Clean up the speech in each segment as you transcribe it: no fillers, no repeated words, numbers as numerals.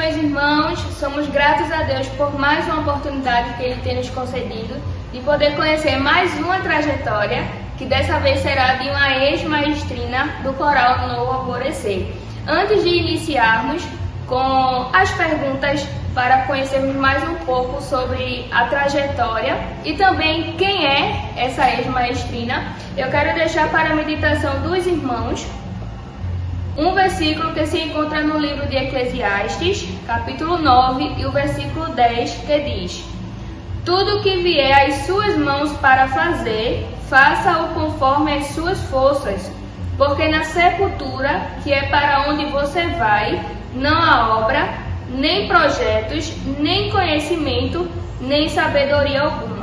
meus irmãos, somos gratos a Deus por mais uma oportunidade que Ele tem nos concedido de poder conhecer mais uma trajetória, que dessa vez será de uma ex-maestrina do Coral Novo Alvorecer. Antes de iniciarmos com as perguntas para conhecermos mais um pouco sobre a trajetória e também quem é essa ex-maestrina, eu quero deixar para a meditação dos irmãos um versículo que se encontra no livro de Eclesiastes, capítulo 9, e o versículo 10, que diz: tudo que vier às suas mãos para fazer, faça-o conforme as suas forças, porque na sepultura, que é para onde você vai, não há obra, nem projetos, nem conhecimento, nem sabedoria alguma.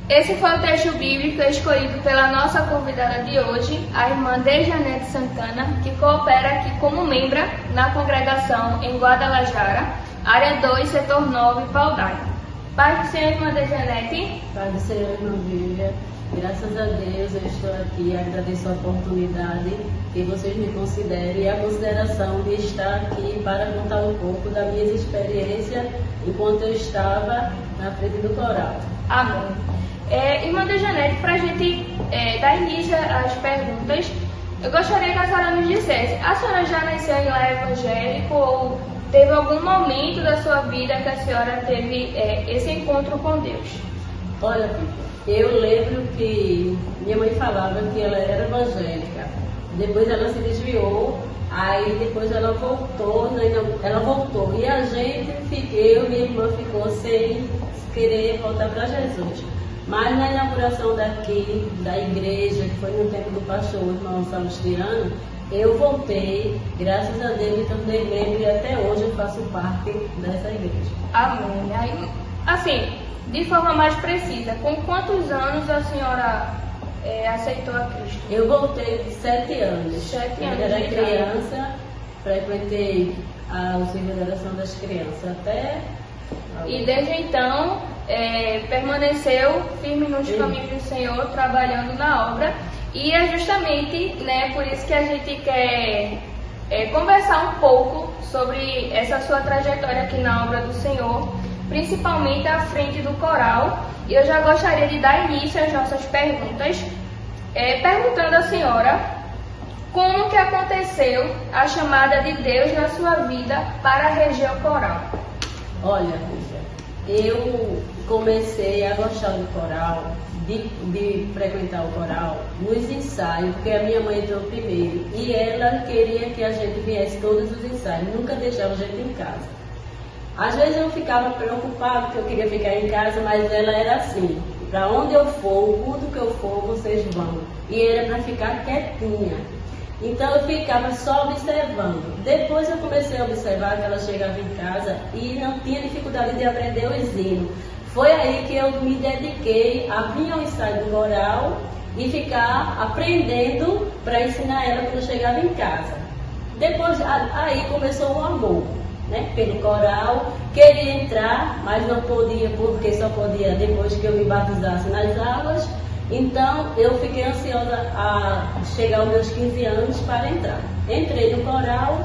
Esse foi o texto bíblico escolhido pela nossa convidada de hoje, a irmã Dejanete Santana, que coopera aqui como membra na congregação em Guadalajara, área 2, setor 9, Paudai. Paz do Senhor, irmã Dejanete. Paz do Senhor, irmã Bíblia. Graças a Deus eu estou aqui, agradeço a oportunidade que vocês me considerem e a consideração de estar aqui para contar um pouco da minha experiência enquanto eu estava na frente do coral. Amém. Irmã Dejanete, para a gente dar início às perguntas, eu gostaria que a senhora nos dissesse: a senhora já nasceu em lar evangélico ou teve algum momento da sua vida que a senhora teve esse encontro com Deus? Olha, eu lembro que minha mãe falava que ela era evangélica, depois ela se desviou, aí depois ela voltou e a gente, eu e minha irmã ficou sem querer voltar para Jesus. Mas na inauguração daqui, da igreja, que foi no tempo do pastor irmão Salustiano, eu voltei, graças a Deus, me tornei membro e até hoje eu faço parte dessa igreja. Amém. Aí, assim, de forma mais precisa, com quantos anos a senhora aceitou a Cristo? Eu voltei de 7 anos. 7 anos. Eu era criança, frequentei a Consideração das Crianças até... E desde então, permaneceu firme nos caminhos do Senhor, trabalhando na obra. E é justamente por isso que a gente quer conversar um pouco sobre essa sua trajetória aqui na obra do Senhor, principalmente à frente do coral. E eu já gostaria de dar início às nossas perguntas, perguntando à senhora como que aconteceu a chamada de Deus na sua vida para reger o coral. Olha, eu comecei a gostar do coral, de frequentar o coral nos ensaios, porque a minha mãe entrou primeiro e ela queria que a gente viesse todos os ensaios, nunca deixava a gente em casa. Às vezes eu ficava preocupada porque eu queria ficar em casa, mas ela era assim: para onde eu for, o culto que eu for, vocês vão. E era para ficar quietinha. Então eu ficava só observando. Depois eu comecei a observar que ela chegava em casa e não tinha dificuldade de aprender os hinos. Foi aí que eu me dediquei a vir ao ensaio do coral e ficar aprendendo para ensinar ela quando eu chegava em casa. Depois aí começou o amor, pelo coral. Queria entrar, mas não podia, porque só podia depois que eu me batizasse nas águas. Então eu fiquei ansiosa a chegar aos meus 15 anos para entrar. Entrei no coral,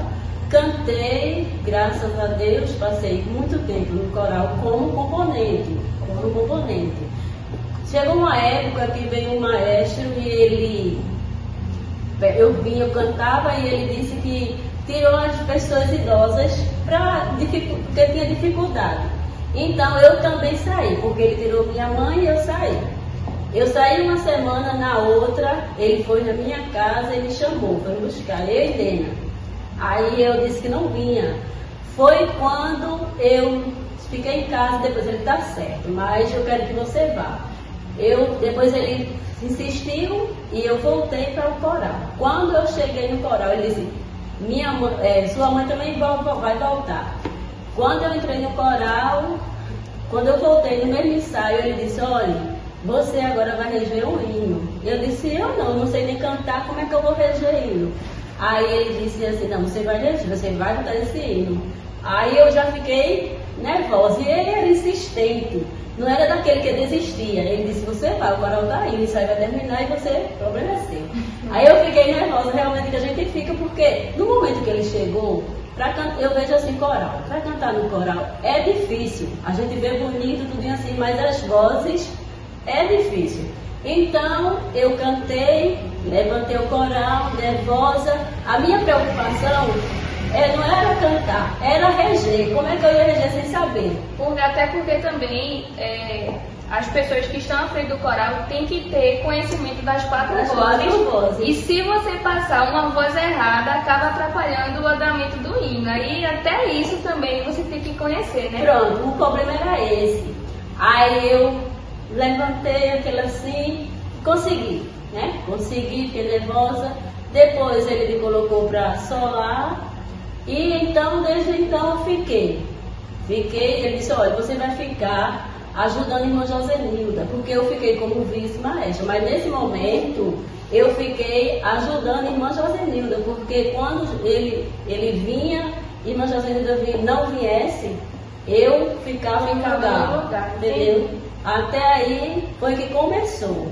cantei, graças a Deus, passei muito tempo no coral como componente. Chegou uma época que veio um maestro e eu cantava e ele disse que tirou as pessoas idosas porque tinha dificuldade. Então eu também saí, porque ele tirou minha mãe e eu saí. Eu saí uma semana, na outra, ele foi na minha casa e me chamou, foi me buscar, eu e Dena. Aí eu disse que não vinha. Foi quando eu fiquei em casa, depois ele tá certo, mas eu quero que você vá. Depois ele insistiu e eu voltei para o coral. Quando eu cheguei no coral, ele disse: sua mãe também vai voltar. Quando eu entrei no coral, quando eu voltei no mesmo ensaio, ele disse: olha, você agora vai reger um hino. Eu disse: eu não sei nem cantar, como é que eu vou reger hino? Aí ele disse assim: não, você vai reger, você vai cantar esse hino. Aí eu já fiquei nervosa, e ele era insistente, não era daquele que desistia. Ele disse: você vai, o coral tá aí, o ensaio vai terminar e você, o problema é seu. Aí eu fiquei nervosa, realmente, que a gente fica, porque no momento que ele chegou, Eu vejo assim, coral. Para cantar no coral é difícil. A gente vê bonito, tudo assim, mas as vozes é difícil. Então, eu cantei, levantei o coral, nervosa. A minha preocupação não era cantar, era reger. Como é que eu ia reger sem saber? Até porque também as pessoas que estão à frente do coral têm que ter conhecimento das quatro vozes. E se você passar uma voz errada, acaba atrapalhando o andamento do hino. E até isso também você tem que conhecer, né? Pronto, o problema era esse. Aí eu levantei aquele assim, consegui, né? Consegui, fiquei nervosa. Depois ele me colocou para solar. E então, desde então, eu fiquei. Ele disse, olha, você vai ficar ajudando a irmã Josenilda, porque eu fiquei como vice-maestra. Mas nesse momento, eu fiquei ajudando a irmã Josenilda, porque quando ele vinha, irmã Josenilda não viesse, eu ficava no lugar, entendeu? Até aí foi que começou.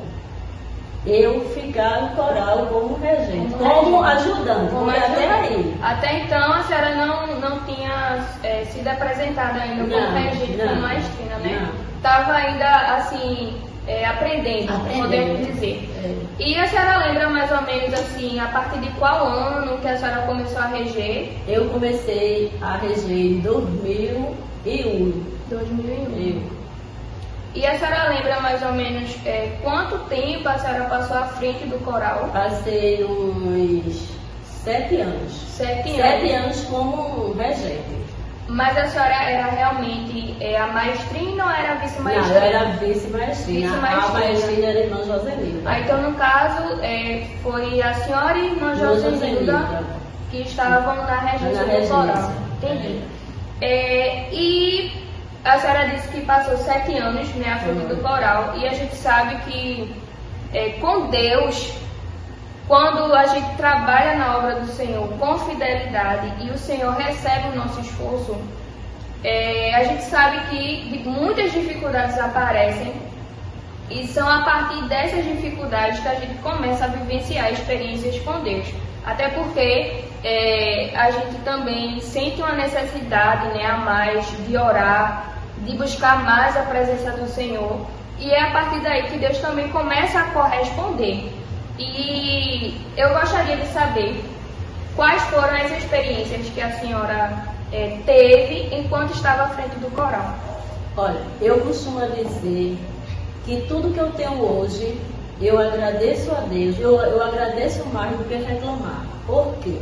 Eu ficar no coral como regente, como ajudante, até aí. Até então a senhora não tinha sido apresentada ainda como regente, como maestrina, né? Estava ainda assim, aprendendo, podemos dizer. E a senhora lembra mais ou menos assim, a partir de qual ano que a senhora começou a reger? Eu comecei a reger em 2001. 2001. E a senhora lembra mais ou menos quanto tempo a senhora passou à frente do coral? Passei uns 7 anos. 7 anos como regente. Mas a senhora era realmente a maestrina ou era a vice-maestrina? Não, eu era vice-maestrina. A maestrina era a irmã Josenilda. Então, no caso, foi a senhora e a irmã Josenilda que estavam na regência do coral. Entendi. E a senhora disse que passou 7 anos, né, à frente do coral, e a gente sabe que com Deus, quando a gente trabalha na obra do Senhor com fidelidade e o Senhor recebe o nosso esforço, a gente sabe que muitas dificuldades aparecem e são a partir dessas dificuldades que a gente começa a vivenciar experiências com Deus. Até porque a gente também sente uma necessidade, né, a mais de orar, de buscar mais a presença do Senhor. E é a partir daí que Deus também começa a corresponder. E eu gostaria de saber quais foram as experiências que a senhora teve enquanto estava à frente do coral. Olha, eu costumo dizer que tudo que eu tenho hoje, eu agradeço a Deus, eu agradeço mais do que reclamar. Por quê?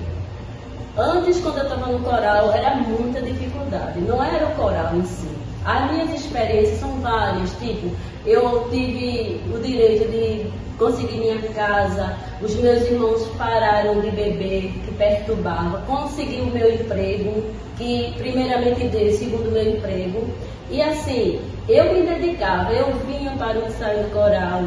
Antes, quando eu estava no coral, era muita dificuldade, não era o coral em si. As minhas experiências são várias, tipo, eu tive o direito de conseguir minha casa, os meus irmãos pararam de beber, que perturbava, consegui o meu emprego, que primeiramente Deus, segundo o meu emprego. E assim, eu me dedicava, eu vinha para o ensaio do coral,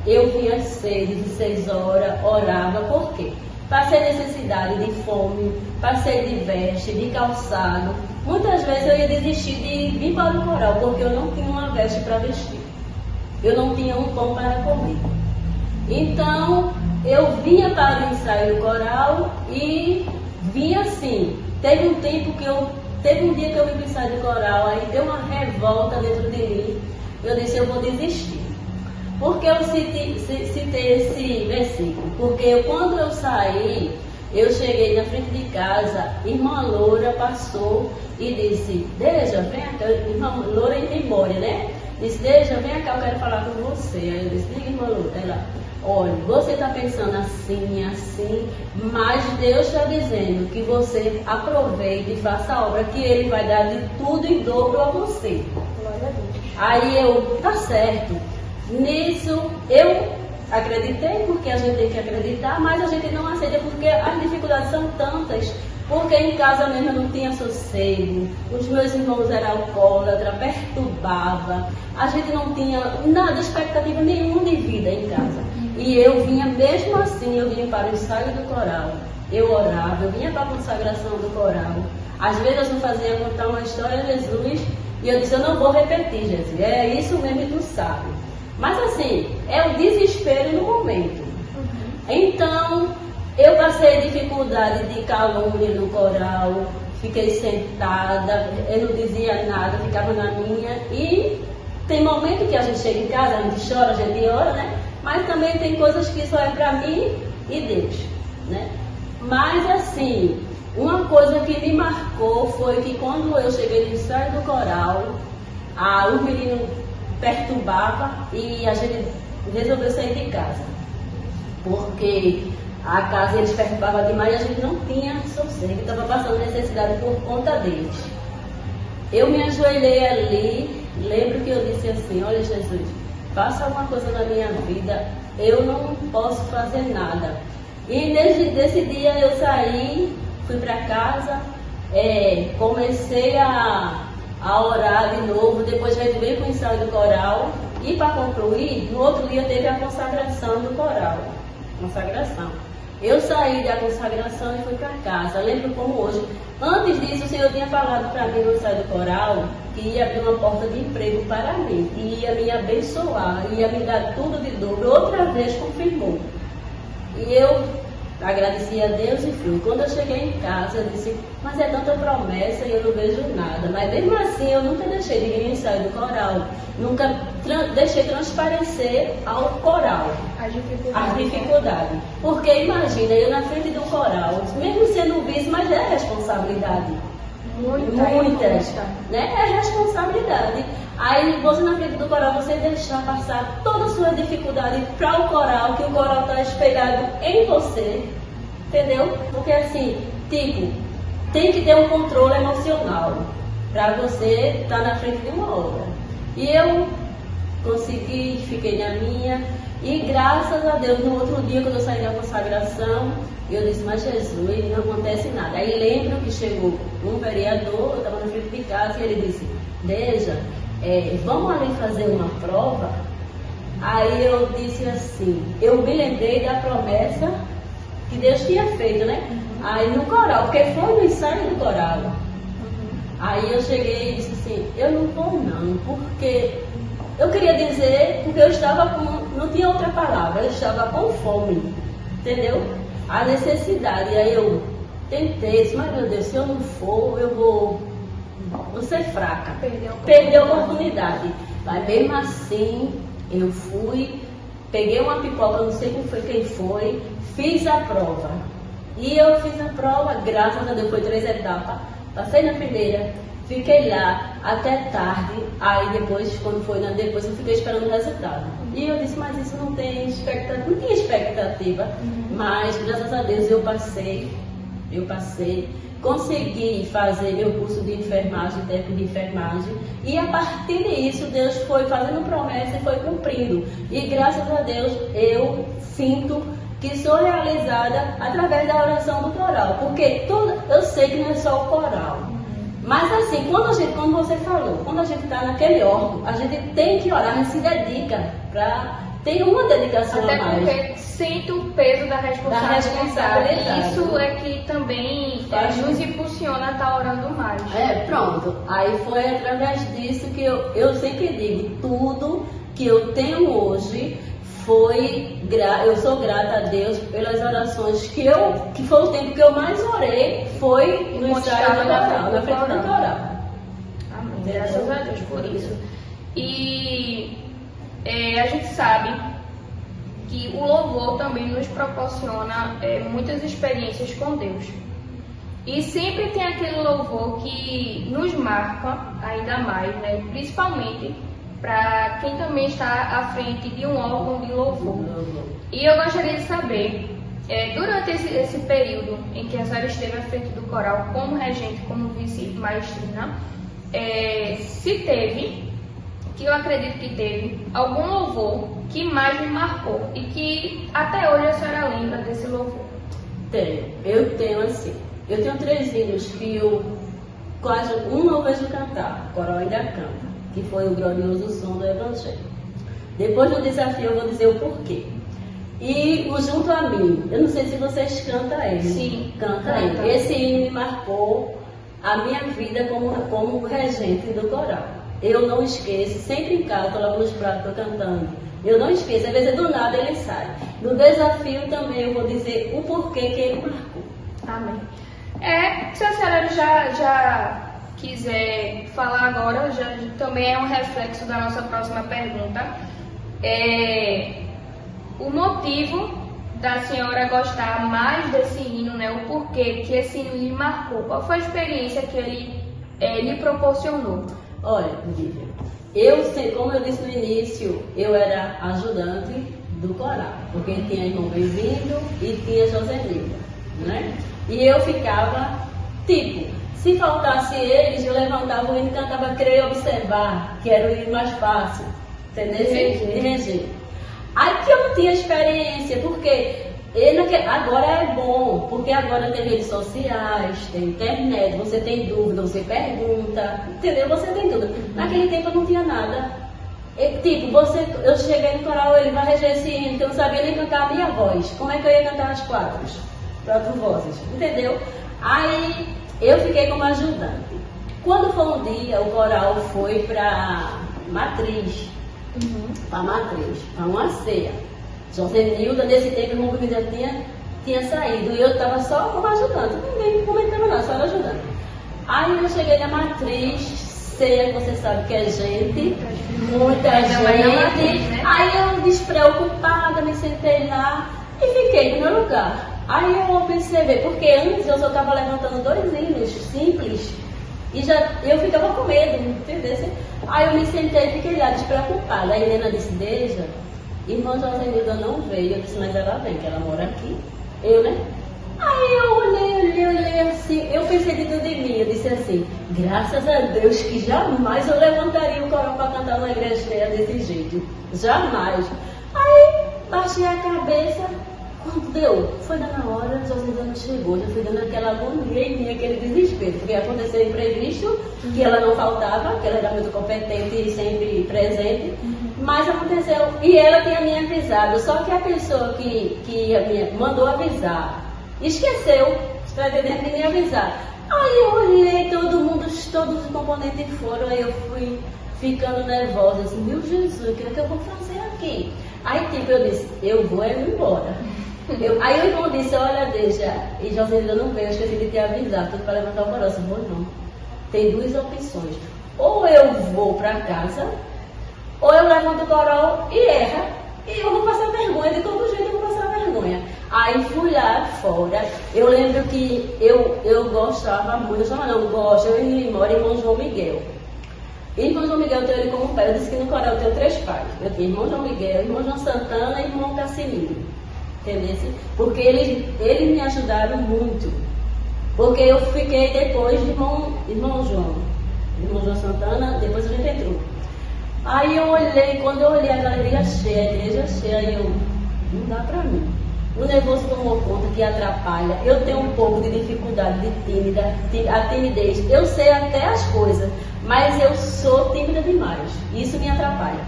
eu vinha às 6 horas, orava, por quê? Passei necessidade de fome, passei de veste, de calçado. Muitas vezes eu ia desistir de vir para o coral, porque eu não tinha uma veste para vestir. Eu não tinha um pão para comer. Então, eu vinha para o ensaio do coral e vinha assim. Teve um dia que eu vim para o ensaio do coral, aí deu uma revolta dentro de mim. Eu disse, eu vou desistir. Porque eu citei esse versículo? Porque quando eu saí, eu cheguei na frente de casa, irmã Loura passou e disse, Deja, vem cá, irmã Loura ia embora, né? Disse, Deja, vem cá, eu quero falar com você. Aí eu disse, diga, irmã Loura, ela, olha, você está pensando assim, mas Deus está dizendo que você aproveite e faça a obra, que Ele vai dar de tudo em dobro a você. Glória a Deus. Aí eu, tá certo. Nisso eu acreditei, porque a gente tem que acreditar, mas a gente não aceita porque as dificuldades são tantas. Porque em casa mesmo eu não tinha sossego, os meus irmãos eram alcoólatras, perturbava, a gente não tinha nada, expectativa nenhuma de vida em casa. E eu vinha, mesmo assim, eu vinha para o ensaio do coral, eu orava, eu vinha para a consagração do coral. Às vezes eu fazia contar uma história a Jesus e eu disse, eu não vou repetir, Jesus, é isso mesmo que tu sabe. Mas assim, é o desespero no momento. Então, eu passei dificuldade de calúnia no coral, fiquei sentada, eu não dizia nada, ficava na minha. E tem momento que a gente chega em casa, a gente chora, a gente ora, né? Mas também tem coisas que só é para mim e Deus, né? Mas assim, uma coisa que me marcou foi que quando eu cheguei no ensaio do coral, o menino perturbava e a gente resolveu sair de casa. Porque a casa eles perturbavam demais e a gente não tinha sossego, estava passando necessidade por conta deles. Eu me ajoelhei ali, lembro que eu disse assim, olha Jesus, faça alguma coisa na minha vida, eu não posso fazer nada. E desse dia eu saí, fui para casa, comecei a orar de novo, depois resolvi com o ensaio do coral e para concluir, no outro dia teve a consagração do coral. Consagração. Eu saí da consagração e fui para casa. Lembro como hoje. Antes disso, o Senhor tinha falado para mim no ensaio do coral que ia abrir uma porta de emprego para mim, que ia me abençoar, ia me dar tudo de dobro. Outra vez confirmou. E eu agradeci a Deus e fui. Quando eu cheguei em casa, eu disse, mas é tanta promessa e eu não vejo nada. Mas mesmo assim, eu nunca deixei de ir no ensaio do coral. Nunca deixei transparecer ao coral as dificuldades. Porque imagina, eu na frente do coral, mesmo sendo vice, mas é responsabilidade. Muitas, né? É responsabilidade. Aí você na frente do coral, você deixar passar toda a sua dificuldade para o coral, que o coral está espelhado em você, entendeu? Porque assim, tipo, tem que ter um controle emocional para você estar na frente de uma obra. E eu consegui, fiquei na minha, e graças a Deus, no outro dia, quando eu saí da consagração, eu disse, mas Jesus, não acontece nada. Aí lembro que chegou um vereador, eu estava na frente de casa, e ele disse, Deja, vamos ali fazer uma prova? Aí eu disse assim, eu me lembrei da promessa que Deus tinha feito, né? Aí no coral, porque foi no ensaio do coral. Aí eu cheguei e disse assim, eu não vou não, porque eu queria dizer, porque eu estava não tinha outra palavra, eu estava com fome, entendeu? A necessidade. E aí eu tentei, disse, mas meu Deus, se eu não for, eu vou ser fraca. Perder a oportunidade. Mas mesmo assim, eu fui, peguei uma pipoca, não sei quem foi, fiz a prova. E eu fiz a prova, graças a Deus, foi 3 etapas. Passei na primeira, fiquei lá até tarde, aí depois, quando foi depois eu fiquei esperando o resultado. E eu disse, mas isso não tem expectativa, não tinha expectativa, mas graças a Deus eu passei, consegui fazer meu curso de enfermagem, técnico de enfermagem, e a partir disso Deus foi fazendo promessa e foi cumprindo. E graças a Deus eu sinto que sou realizada através da oração do coral, porque eu sei que não é só o coral. Mas assim, como você falou, quando a gente está naquele órgão, a gente tem que orar, a gente se dedica para ter uma dedicação até a mais. Porque sinto o peso da responsabilidade. Isso é que também nos impulsiona a estar orando mais. Pronto. Aí foi através disso que eu sempre digo, tudo que eu tenho hoje eu sou grata a Deus pelas orações que foi o tempo que eu mais orei, foi no ensaio do coral, na frente do coral. Amém. Graças a Deus por isso. E a gente sabe que o louvor também nos proporciona muitas experiências com Deus. E sempre tem aquele louvor que nos marca ainda mais, né? Principalmente para quem também está à frente de um órgão de louvor. E eu gostaria de saber, durante esse período em que a senhora esteve à frente do coral como regente, como vice-maestrina, se teve, que eu acredito que teve, algum louvor que mais me marcou e que até hoje a senhora lembra desse louvor? Eu tenho 3 hinos que eu quase uma vez cantar, o coral ainda canta, que foi o glorioso som do Evangelho. Depois do desafio eu vou dizer o porquê. E o Junto a Mim, eu não sei se vocês cantam ele. Sim, canta ele. Esse hino me marcou a minha vida como regente do coral. Eu não esqueço, sempre em casa, estou lavando os pratos, estou cantando. Eu não esqueço, às vezes do nada ele sai. No desafio também eu vou dizer o porquê que ele marcou. Amém. Se a senhora já quiser falar agora, também é um reflexo da nossa próxima pergunta. O motivo da senhora gostar mais desse hino, né? O porquê que esse hino lhe marcou. Qual foi a experiência que ele lhe proporcionou? Olha, Vivian, como eu disse no início, eu era ajudante do coral, porque tinha irmão Bem-vindo e tinha Josenilda, né? E eu ficava, se faltasse eles, eu levantava o hino e cantava Creio Observar, que era o hino mais fácil, entendeu? De reger. Aí que eu não tinha experiência, porque agora é bom, porque agora tem redes sociais, tem internet, você tem dúvida, você pergunta, entendeu? Você tem tudo. Naquele tempo eu não tinha nada. Eu cheguei no coral, ele vai reger esse hino, que eu não sabia nem cantar a minha voz. Como é que eu ia cantar as quatro vozes, entendeu? Aí eu fiquei como ajudante. Quando foi um dia, o coral foi para Matriz, para uma ceia. Josenilda, nesse tempo, o irmão já tinha saído, e eu estava só como ajudante, ninguém comentava nada, só era ajudante. Aí eu cheguei na Matriz, ceia, você sabe que é gente, muita gente. Né? Aí eu, despreocupada, me sentei lá e fiquei no meu lugar. Aí eu observei, porque antes eu só estava levantando 2 hinos simples, e eu ficava com medo, entendeu? Aí eu me sentei e fiquei lá despreocupada. Aí a Helena disse, Deja, irmã Josenilda não veio. Eu disse, mas ela vem, que ela mora aqui. Né? Aí eu olhei assim, eu pensei de tudo em mim. Eu disse assim, graças a Deus que jamais eu levantaria o coral para cantar numa igreja cheia desse jeito. Jamais. Aí baixei a cabeça. Quando deu, foi dando a hora, Josenilda não chegou, já fui dando aquela agonia e vinha aquele desespero, porque aconteceu imprevisto, que ela não faltava, que ela era muito competente e sempre presente, mas aconteceu, e ela tinha me avisado, só que a pessoa que me mandou avisar, esqueceu, está entendendo, de me avisar. Aí eu olhei, todos os componentes foram, aí eu fui ficando nervosa, assim, meu Jesus, o que é que eu vou fazer aqui? Aí eu disse, eu vou embora. Aí o irmão disse, olha, Deja, e Josenilda não veio, eu esqueci de te avisar, tudo para levantar o coração. Eu disse, vou não. Tem 2 opções. Ou eu vou para casa, ou eu levanto o coral e erra. E eu vou passar vergonha, de todo jeito eu vou passar vergonha. Aí fui lá fora, eu lembro que eu gostava muito, eu gosto, eu ia embora, irmão João Miguel. Irmão João Miguel, eu tenho ele como pai. Eu disse que no coral eu tenho 3 pais. Eu tinha irmão João Miguel, irmão João Santana e irmão Cassininho. Entendeu? Porque eles me ajudaram muito. Porque eu fiquei depois de irmão João. Irmão João Santana, depois a gente entrou. Aí eu olhei, quando eu olhei a galeria cheia, a igreja cheia, não dá pra mim. O nervoso tomou conta, que atrapalha. Eu tenho um pouco de dificuldade de tímida, a timidez. Eu sei até as coisas, mas eu sou tímida demais. Isso me atrapalha.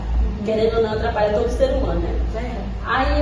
Querendo ou não, atrapalha todo ser humano, né? Aí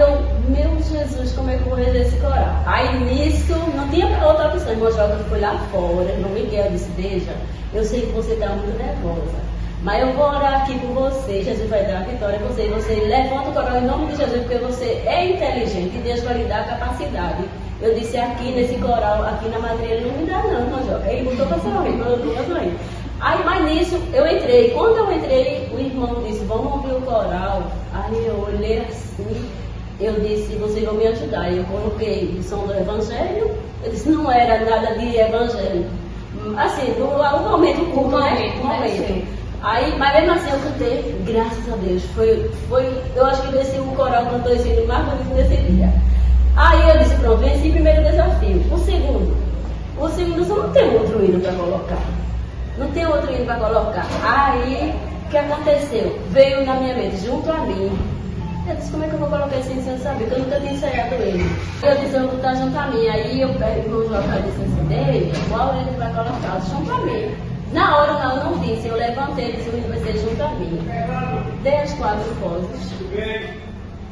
meu Jesus, como é que eu vou reger esse coral? Aí nisso, não tinha outra opção. Irmão Joca foi lá fora, irmão Miguel disse, Deja, eu sei que você está muito nervosa, mas eu vou orar aqui por você, Jesus vai dar a vitória a você. Você levanta o coral em nome de Jesus, porque você é inteligente e Deus vai lhe dar a capacidade. Eu disse, aqui nesse coral, aqui na madrinha, ele não me dá não, irmão Joca. Ele botou para sorrir, quando eu estou para sorrir. Aí, mas nisso, eu entrei. Quando eu entrei, o irmão disse, vamos ouvir o coral. Aí eu olhei assim, eu disse, vocês vão me ajudar. Eu coloquei o som do evangelho. Eu disse, não era nada de evangelho. Assim, no momento curto, né? Aí, mas mesmo assim eu cantei, graças a Deus. Eu acho que o coral cantou esse hino mais bonito nesse dia. Aí eu disse, pronto, venci o primeiro desafio. O segundo só não tem outro hino para colocar. Não tem outro hino para colocar. Aí, o que aconteceu? Veio na minha mente, junto a mim. Eu disse, como é que eu vou colocar esse hino sem saber? Porque eu nunca tinha ensaiado ele. Eu disse, eu vou botar junto a mim. Aí eu pego o João e disse assim, Dei, qual ele vai colocar? Eu disse, junto a mim. Na hora eu não disse, eu levantei, disse, o hino vai ser junto a mim. Dei as 4 vozes.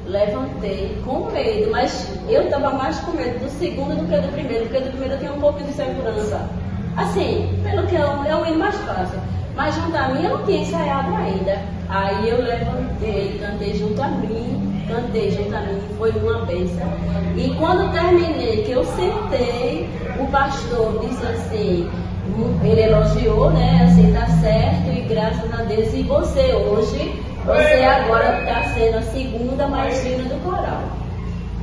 Levantei com medo, mas eu estava mais com medo do segundo do que do primeiro, porque do primeiro eu tinha um pouco de segurança. Assim, pelo que é um hino mais fácil. Mas junto a mim eu não tinha ensaiado ainda. Aí eu levantei, cantei junto a mim, foi uma bênção. E quando terminei, que eu sentei, o pastor disse assim, ele elogiou, né, assim, tá certo, e graças a Deus, e você hoje, você agora está sendo a segunda maestrina do coral.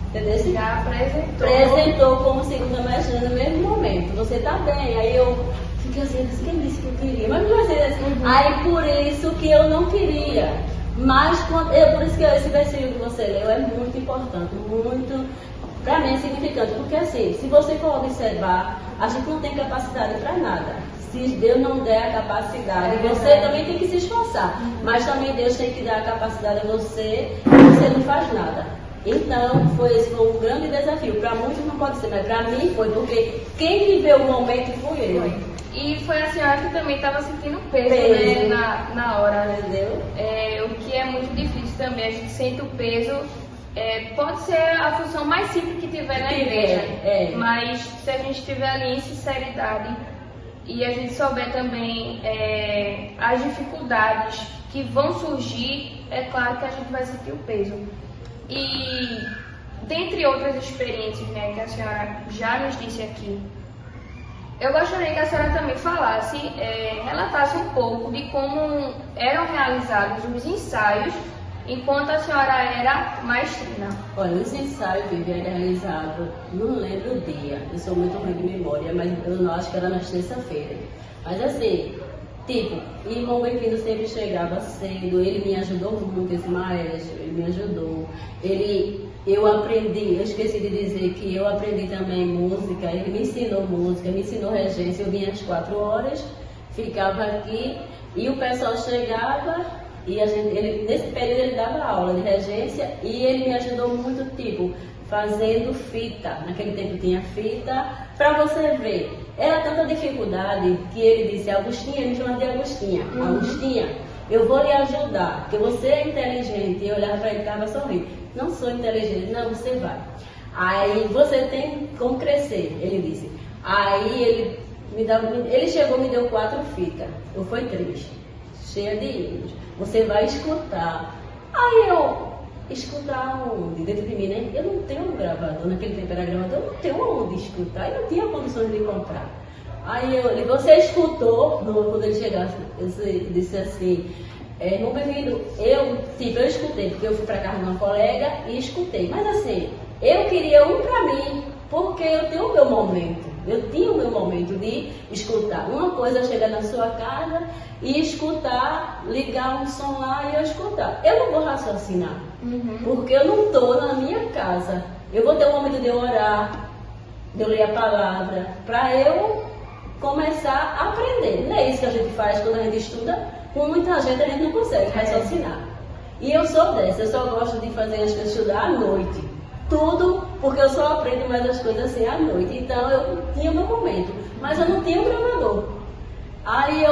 Entendeu? Já apresentou como segunda maestrina no mesmo momento. Você tá bem. Aí eu fiquei assim, quem disse que eu queria? Mas não vai assim. Aí por isso que eu não queria. Mas por isso que esse versículo que você leu é muito importante, muito, para mim é significante. Porque assim, se você for observar, a gente não tem capacidade para nada. Se Deus não der a capacidade, você também tem que se esforçar. Mas também Deus tem que dar a capacidade a você e você não faz nada. Então, esse foi um grande desafio. Para muitos não pode ser, mas para mim foi, porque quem viveu o momento fui eu. E foi a senhora que também estava sentindo peso. Né, na hora. Entendeu? O que é muito difícil também, a gente sente o peso. Pode ser a função mais simples que tiver na igreja, mas se a gente estiver ali em sinceridade e a gente souber também as dificuldades que vão surgir, é claro que a gente vai sentir o peso. E dentre outras experiências, né, que a senhora já nos disse aqui, eu gostaria que a senhora também falasse, relatasse um pouco de como eram realizados os ensaios enquanto a senhora era maestrina. Olha, os ensaios que eram realizados, não lembro o dia, eu sou muito ruim de memória, mas eu não acho que era na terça-feira. Mas assim, tipo, irmão Bem-vindo sempre chegava cedo, ele me ajudou muito, esse maestro, ele me ajudou. Eu aprendi, eu esqueci de dizer que eu aprendi também música, ele me ensinou música, me ensinou regência, eu vinha às 4 horas, ficava aqui e o pessoal chegava e nesse período ele dava aula de regência e ele me ajudou muito, tipo, fazendo fita, naquele tempo tinha fita, para você ver. Era tanta dificuldade que ele disse, Agostinha, ele me chamava de Agostinha, Agostinha, eu vou lhe ajudar, porque você é inteligente. E eu olhava para ele e estava sorrindo. Não sou inteligente, não, você vai. Aí você tem como crescer, ele disse. Aí ele chegou e me deu 4 fitas, ou foi 3, cheia de hinos. Você vai escutar. Aí escutar onde? Dentro de mim, né? Eu não tenho um gravador, naquele tempo era gravador, eu não tenho onde escutar, eu não tinha condições de comprar. Aí você escutou, quando ele chegasse, eu disse assim, irmão Bem-vindo, eu escutei, porque eu fui para casa de uma colega e escutei. Mas assim, eu queria um para mim, porque eu tenho o meu momento. Eu tinha o meu momento de escutar. Uma coisa é chegar na sua casa e escutar, ligar um som lá e eu escutar. Eu não vou raciocinar, porque eu não estou na minha casa. Eu vou ter um momento de orar, de eu ler a palavra, para eu começar a aprender. Não é isso que a gente faz quando a gente estuda? Com muita gente a gente não consegue raciocinar. E eu sou dessa, eu só gosto de fazer as coisas estudar à noite. Tudo, porque eu só aprendo mais as coisas assim à noite. Então eu tinha o meu momento, mas eu não tinha um gravador. Aí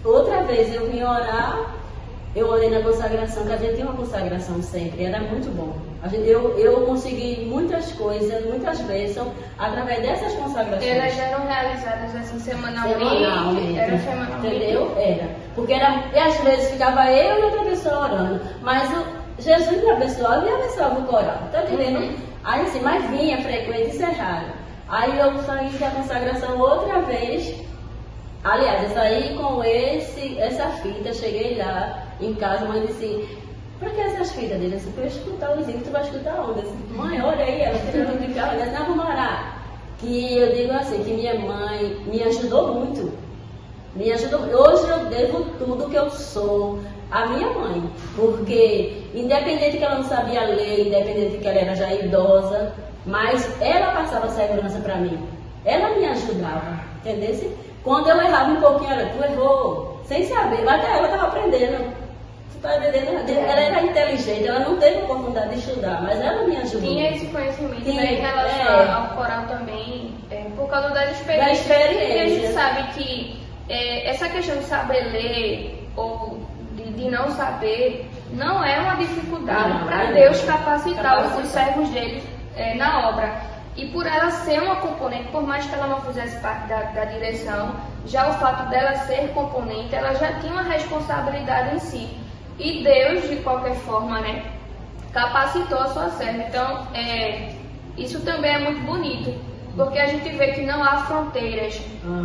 outra vez eu vim orar, eu orei na consagração, que a gente tinha uma consagração sempre, era muito bom. Eu consegui muitas coisas, muitas bênçãos, através dessas consagrações. Elas eram realizadas assim semanalmente? Era semanalmente. Entendeu? Era. Porque e às vezes ficava eu e outra pessoa orando, mas Jesus me abençoava e abençoava o coral, tá entendendo? Aí assim, mas vinha frequente e cerrado. Aí eu saí da consagração outra vez. Aliás, eu saí com essa fita, cheguei lá em casa, a mãe disse, pra que essas fitas dele? Eu disse, eu escutar o vizinho, tu vai escutar onde? Eu disse, mãe, olha aí, ela tirando de carro, ela disse, não, vamos orar. Que eu digo assim, que minha mãe me ajudou muito. Me ajudou. Hoje eu devo tudo que eu sou à minha mãe, porque independente que ela não sabia ler, independente que ela era já idosa, mas ela passava segurança para mim. Ela me ajudava, entendeu? Quando eu errava um pouquinho, tu errou, sem saber, mas até ela estava aprendendo. Tu tá entendendo? Ela era inteligente, ela não teve oportunidade de estudar, mas ela me ajudou. Tinha esse conhecimento, né, em relação ao coral também, por causa das experiências. E a gente sabe que essa questão de saber ler ou de não saber não é uma dificuldade para Deus capacitar os servos dele na obra. E por ela ser uma componente, por mais que ela não fizesse parte da direção, já o fato dela ser componente, ela já tinha uma responsabilidade em si. E Deus, de qualquer forma, né, capacitou a sua serva. Então, isso também é muito bonito, porque a gente vê que não há fronteiras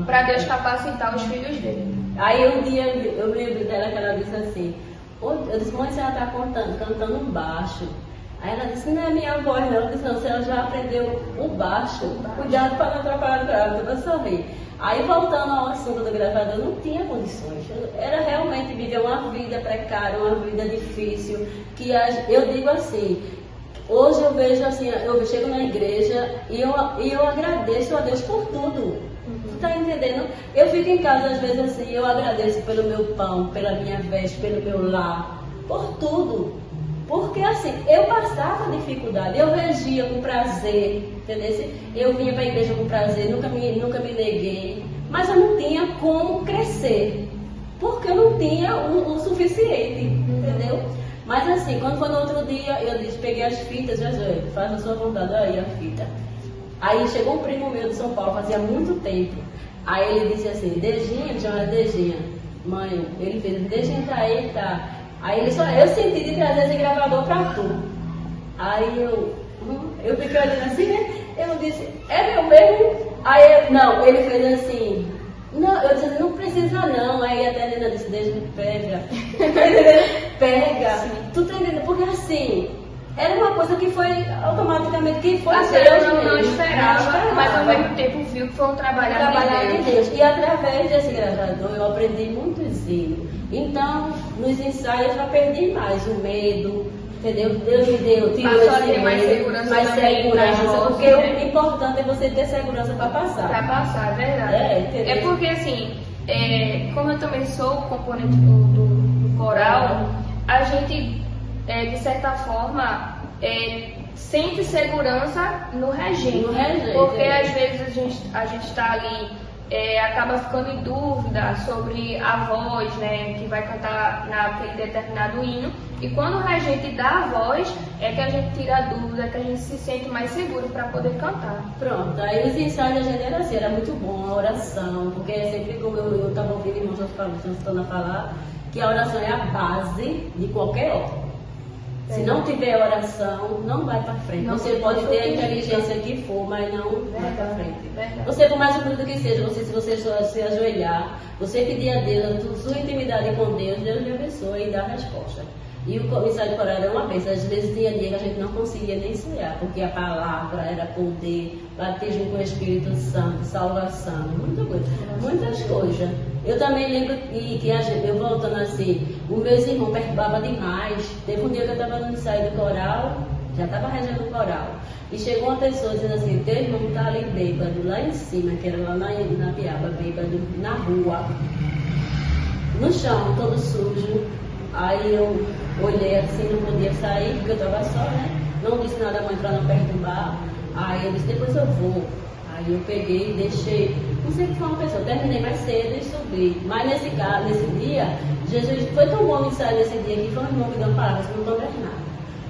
para Deus capacitar os filhos dele. Aí um dia eu me lembro dela que ela disse assim, eu disse, mãe, você está cantando um baixo. Aí ela disse, não é minha voz não, eu disse, não, você já aprendeu o baixo, cuidado para não atrapalhar o gravador, eu sorri. Aí voltando ao assunto do gravador, eu não tinha condições, era realmente viver uma vida precária, uma vida difícil, que eu digo assim, hoje eu vejo assim, eu chego na igreja e eu agradeço a Deus por tudo. Tu tá entendendo? Eu fico em casa às vezes assim, eu agradeço pelo meu pão, pela minha veste, pelo meu lar, por tudo. Porque assim, eu passava dificuldade, eu regia com prazer, entendeu? Eu vinha para a igreja com prazer, nunca me neguei, mas eu não tinha como crescer, porque eu não tinha o suficiente, entendeu? Mas assim, quando foi no outro dia, eu disse, peguei as fitas, Jesus, faz a sua vontade, aí a fita. Aí chegou um primo meu de São Paulo, fazia muito tempo. Aí ele disse assim, Dejinha, chama Dejinha. Mãe, ele fez, Dejinha tá aí, tá. Aí ele só, eu senti de trazer esse gravador pra tu. Aí eu fiquei olhando assim, né? Eu disse, é meu mesmo? Aí não, ele fez assim, não, eu disse, não precisa não. Aí até a Nena disse, Dejinha, pega. Pega. Sim. Tu tá entendendo? Porque assim, era uma coisa que foi automaticamente, que foi Deus não esperava, mas ao mesmo tempo viu que foi um trabalho de Deus. E através desse gravador eu aprendi muito zelo. Então, nos ensaios eu aprendi mais o medo, entendeu? Deus me deu, tirou esse medo, mais segurança, porque o importante é você ter segurança para passar. Para passar, é verdade. É porque assim, como eu também sou componente do coral, a gente, de certa forma, sente segurança no regente. Porque às vezes a gente está ali, acaba ficando em dúvida sobre a voz, né, que vai cantar naquele determinado hino. E quando o regente dá a voz, é que a gente tira a dúvida, que a gente se sente mais seguro para poder cantar. Pronto, aí os ensaios da gente era assim, era muito bom a oração, porque sempre como eu estava ouvindo irmãos estão a falar, que a oração é a base de qualquer obra. Se não tiver oração, não vai para frente. Você pode ter a inteligência que for, mas não vai para frente. Você, por mais humilde que seja, se você se ajoelhar, você pedir a Deus, a sua intimidade com Deus, Deus lhe abençoe e dá a resposta. E o ensaio de coral era uma vez. Às vezes tinha dia que a gente não conseguia nem ensaiar, porque a palavra era poder, batismo com o Espírito Santo, salvação, muitas coisas. Eu também lembro que eu voltando assim, os meus irmãos perturbavam demais. Teve um dia que eu estava no ensaio do coral, já estava regendo o coral, e chegou uma pessoa dizendo assim, teu irmão está ali bêbado, lá em cima, que era lá na Piaba, bêbado, na rua, no chão, todo sujo. Aí eu olhei assim, não podia sair, porque eu estava só, né? Não disse nada à mãe para não perturbar. Aí eu disse, depois eu vou. Aí eu peguei e deixei, não sei o que foi uma pessoa, terminei mais cedo e subi. Mas nesse dia, Jesus, foi tão bom me ensaio nesse dia que foi um irmão que deu uma palavra, você não estou vendo nada.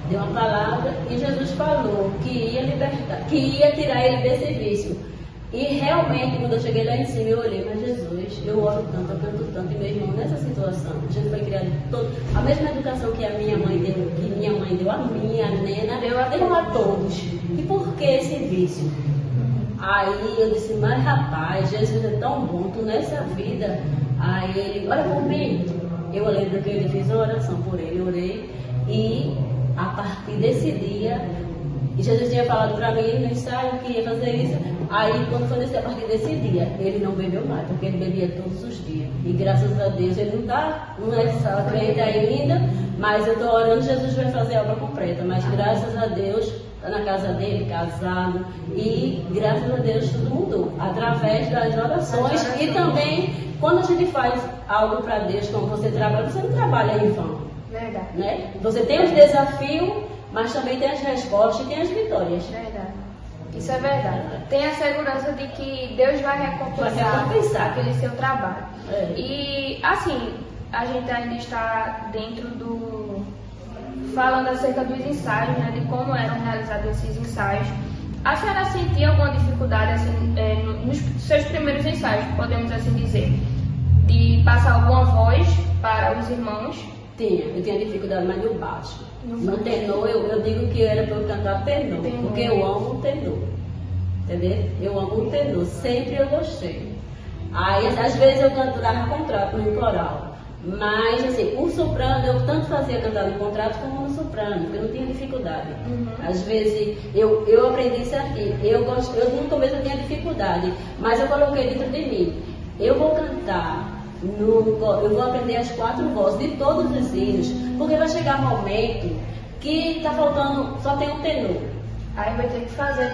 Deu uma palavra e Jesus falou que ia libertar, que ia tirar ele desse vício. E realmente, quando eu cheguei lá em cima, eu olhei, mas Jesus, eu oro tanto, eu canto tanto, e meu irmão nessa situação, Jesus foi criado todo, a mesma educação que a minha mãe deu, a minha nena, deu a todos. E por que esse vício? Aí eu disse, mas rapaz, Jesus é tão bom, tu nessa vida. Aí ele, olha por mim. Eu lembro que ele fez uma oração por ele, eu orei, e a partir desse dia, Jesus tinha falado para mim no ensaio que ia fazer isso. Aí, quando foi a partir desse dia, ele não bebeu mais, porque ele bebia todos os dias. E graças a Deus, ele não é crente ainda, mas eu estou orando, Jesus vai fazer a obra completa. Mas graças a Deus, está na casa dele, casado, e graças a Deus tudo mudou, através das orações. E também, quando a gente faz algo para Deus, como você trabalha, você não trabalha em vão. Verdade. Né? Você tem os desafios, mas também tem as respostas e tem as vitórias. Verdade. Isso é verdade. Tem a segurança de que Deus vai recompensar aquele seu trabalho. E assim, a gente ainda está dentro falando acerca dos ensaios, né, de como eram realizados esses ensaios. A senhora sentia alguma dificuldade assim, nos seus primeiros ensaios, podemos assim dizer, de passar alguma voz para os irmãos? eu tinha dificuldade mais no baixo. No tenor, eu digo que era para eu cantar tenor, porque eu amo o tenor. Entendeu? Eu amo o tenor, sempre eu gostei. Aí, às vezes, eu cantava contrato no coral. Mas, assim, o soprano, eu tanto fazia cantar no contrato como no soprano, porque eu não tinha dificuldade. Às vezes, eu aprendi isso aqui. No começo eu tinha dificuldade, mas eu coloquei dentro de mim. Eu vou cantar, eu vou aprender as 4 vozes de todos os hinos, porque vai chegar um momento que tá faltando, só tem um tenor. Aí vai ter que fazer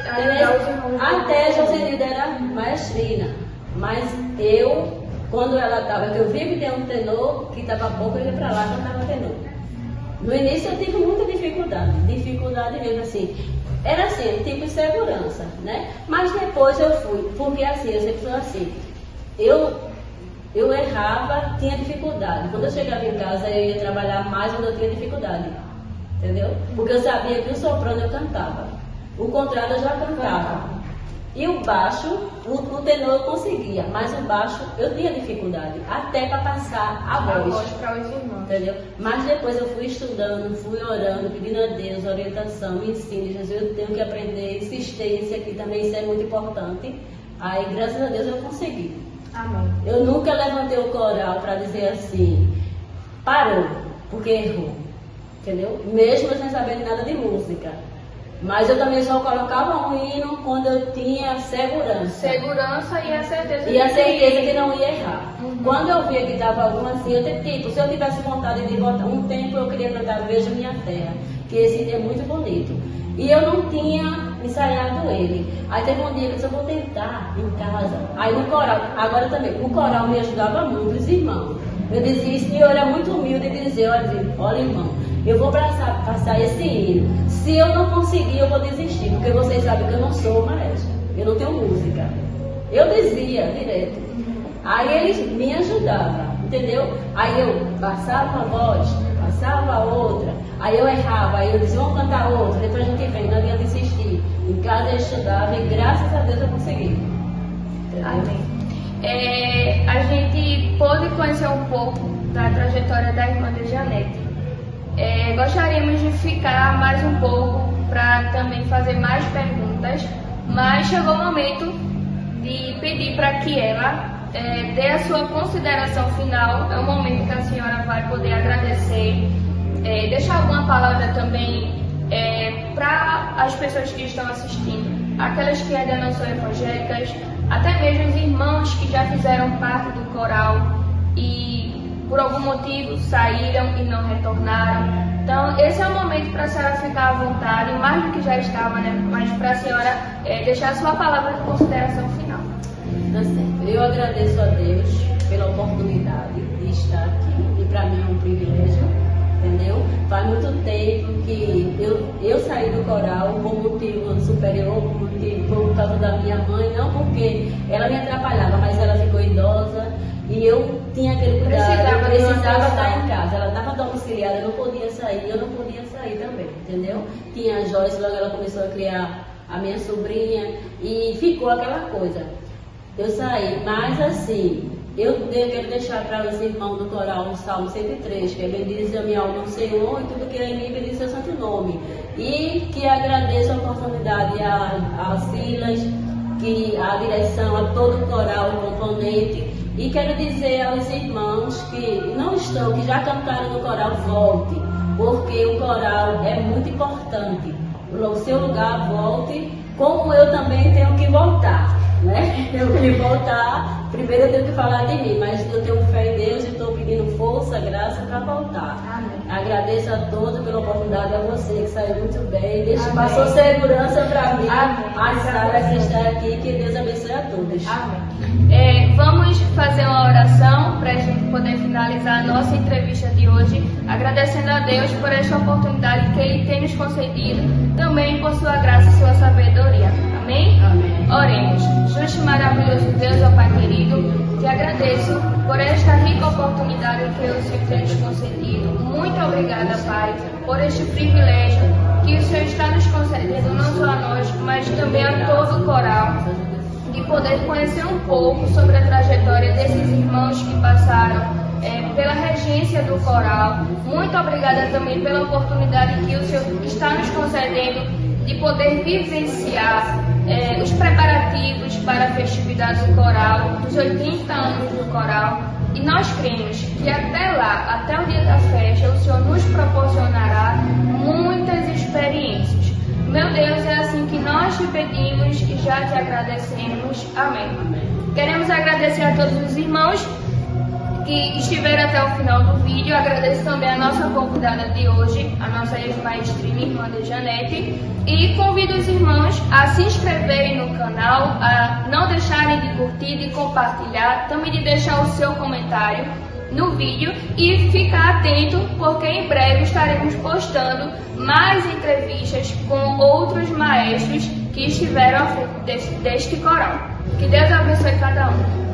até Josenilda era maestrina, mas quando ela estava, que eu vi que tem um tenor, que estava pouco, eu ia para lá e cantava tenor. No início eu tive muita dificuldade mesmo assim. Era assim, tipo insegurança, né? Mas depois eu fui, porque assim, eu sempre sou assim. Eu errava, tinha dificuldade. Quando eu chegava em casa, eu ia trabalhar mais quando eu tinha dificuldade. Entendeu? Porque eu sabia que o soprano eu cantava. O contrato eu já cantava. E o baixo, o tenor eu conseguia, mas o baixo eu tinha dificuldade, até para passar a voz para os irmãos. Entendeu? Mas depois eu fui estudando, fui orando, pedindo a Deus orientação, me ensine, Jesus, eu tenho que aprender, insistência, que também isso é muito importante. Aí, graças a Deus, eu consegui. Amém. Eu nunca levantei o coral para dizer assim, parou, porque errou. Entendeu? Mesmo sem saber nada de música. Mas eu também só colocava um hino quando eu tinha segurança. Segurança e a certeza. E a certeza que não ia errar. Quando eu via que estava alguma assim, se eu tivesse vontade de voltar, um tempo eu queria cantar Veja Minha Terra, que esse é muito bonito. E eu não tinha ensaiado ele. Aí teve um dia que eu disse, eu vou tentar em casa. Aí no coral, agora também, o coral me ajudava muito, os irmãos. Eu dizia isso e eu era muito humilde de dizer, olha irmão, eu vou passar esse hino. Se eu não conseguir, eu vou desistir, porque vocês sabem que eu não sou maestra, eu não tenho música. Eu dizia direto. Aí eles me ajudavam, entendeu? Aí eu passava uma voz, passava a outra, aí eu errava, aí eu dizia, vamos cantar outra, depois a gente vem, não ia desistir. Em casa eu estudava e graças a Deus eu consegui. Amém. A gente pôde conhecer um pouco da trajetória da irmã de Janete. Gostaríamos de ficar mais um pouco para também fazer mais perguntas, mas chegou o momento de pedir para que ela dê a sua consideração final. É o momento que a senhora vai poder agradecer, deixar alguma palavra também para as pessoas que estão assistindo, aquelas que ainda não são evangélicas, até mesmo os irmãos que já fizeram parte do coral e por algum motivo saíram e não retornaram. Então esse é o momento para a senhora ficar à vontade, mais do que já estava, né? Mas para a senhora deixar a sua palavra de consideração final. Tá certo. Eu agradeço a Deus pela oportunidade de estar aqui, e para mim é um privilégio, entendeu? Faz muito tempo que eu saí do coral por motivo superior, por causa da minha mãe, não porque ela me atrapalhava, mas ela ficou idosa e eu tinha aquele cuidado, eu precisava estar em casa. Ela estava domiciliada, eu não podia sair, eu não podia sair também, entendeu? Tinha a Joyce, logo ela começou a criar a minha sobrinha e ficou aquela coisa. Eu saí, mas assim, eu quero deixar para os irmãos do coral o Salmo 103, que é bendize a minha alma no Senhor e tudo que é em mim, bendize seu santo nome. E que agradeço a oportunidade a Silas, a direção, a todo o coral, o componente. E quero dizer aos irmãos que não estão, que já cantaram no coral, volte, porque o coral é muito importante. O seu lugar, volte, como eu também tenho que voltar. Né? Eu tenho que voltar, primeiro eu tenho que falar de mim, mas eu tenho fé em Deus e estou pedindo força, graça para voltar. Amém. Agradeço a todos pela oportunidade, a você que saiu muito bem, passou segurança para mim, a Sara que está aqui, que Deus abençoe a todos. Amém. Vamos fazer uma oração para a gente poder finalizar a nossa entrevista de hoje, agradecendo a Deus por esta oportunidade que Ele tem nos concedido, também por sua graça e sua sabedoria. Amém? Amém. Oremos. Justo e maravilhoso Deus, ó Pai querido, te agradeço por esta rica oportunidade que o Senhor tem nos concedido. Muito obrigada, Pai, por este privilégio que o Senhor está nos concedendo, não só a nós, mas também a todo o coral, de poder conhecer um pouco sobre a trajetória desses irmãos que passaram pela região regência do coral. Muito obrigada também pela oportunidade que o Senhor está nos concedendo de poder vivenciar os preparativos para a festividade do coral, dos 80 anos do coral. E nós cremos que até lá, até o dia da festa, o Senhor nos proporcionará muitas experiências. Meu Deus, é assim que nós te pedimos e já te agradecemos. Amém. Queremos agradecer a todos os irmãos que estiveram até o final do vídeo. Agradeço também a nossa convidada de hoje, a nossa ex-maestrina, irmã de Janete. E convido os irmãos a se inscreverem no canal, a não deixarem de curtir, de compartilhar, também de deixar o seu comentário no vídeo e ficar atento, porque em breve estaremos postando mais entrevistas com outros maestros que estiveram à frente deste coral. Que Deus abençoe cada um.